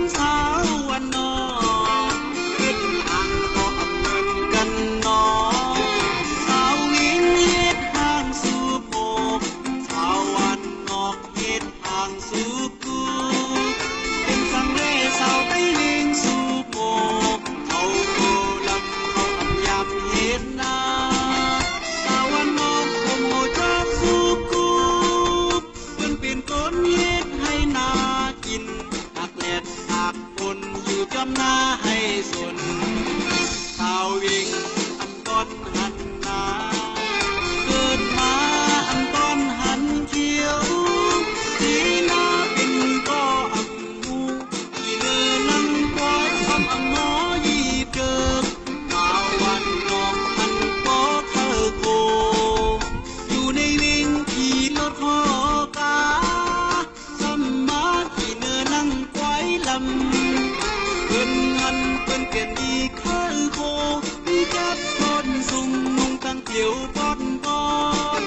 งสาววันนอเป็นทางก็อำเงินกันนอสาววิ่งเฮ็ดทางสู่โปกสาววันนอกเฮ็ดทางสู่กูเป็นสังเร่สาวไปเลี้ยงสู่โปกเขาโคลำเขาอำยำเฮ็ดนาสาววันนอกคงโมจากสู่กูเพิ่นเป็นคนเฮ็ดให้นากินหักแลดหักคนอยู่จำหน้าให้สนสาววิ่งอำต้นหันนาเกิดมาอำต้นหันเขียวสีหน้าเป็นก็อำมูที่เดินลังควายทำอำหมอยีเกิดมาวันนอกหันปอเธอโกอยู่ในวิ่งขี่รถหอกาสมาที่เนื้อนั่งควายลำเพิ่นหันเพิ่นเปลี่ยนดีข้าโคมีจับคนสุ่มนุ่งตั้งเกี่ยวปอนปอน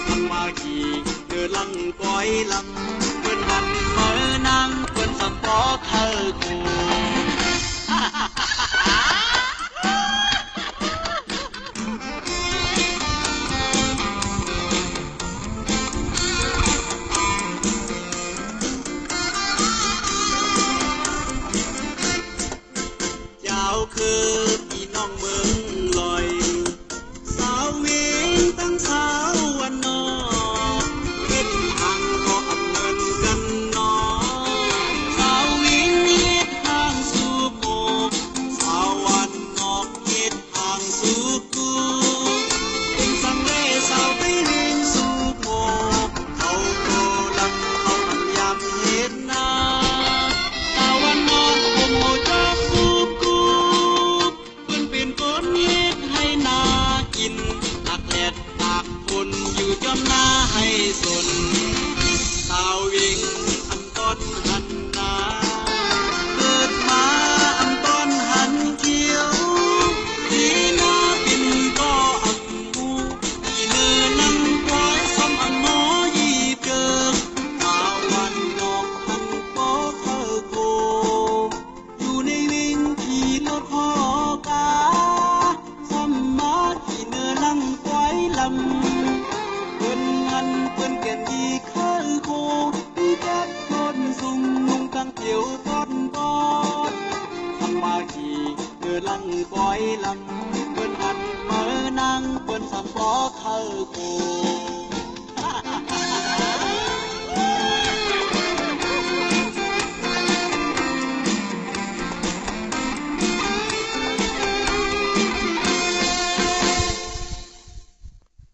ทำมาขี่เนื้อลังควายลำเพิ่นหันเมื่อนั่งเพิ่นสัมปอข้าโคเจ้าคือพี่น้องเมืองลอยสาวเวงตั้งสาววันนอเฮ็ดทางก็อำเงินกันนอสาวเวงเฮ็ดทางสู่โปกสาววันนอกเฮ็ดทางสู่กูเป็นสังเร่สาวไปเลี้ยงสู่โปกเขาโตลำเขาอำยำเฮ็ดนาสาววันนอกคงโมจากสู่กูเพิ่นเป็นคนเฮ็ดให้นากินหักแลดหักคนอยู่จอมหน้าให้สนสาววิ่งอำต้นหันนาเกิดมาอำต้นหันเขียวสีหน้าเป็นก็อำมูที่เนื้อลังควายซ้ำอำหมอยีเกิกมาวันนอกหันปอเธอโกอยู่ในวิ่งขี่รถหอกาสมาที่เนื้อลังควายลำเพิ่นหันเพิ่นเปลี่ยนดีข้าโคมีจับคนสุ่มนุ่งตั้งเกี่ยวปอนปอนทำมาขี่เนื้อลังควายลำเพิ่นหันเมื่อนั่งเพิ่นสัมปอข้าโค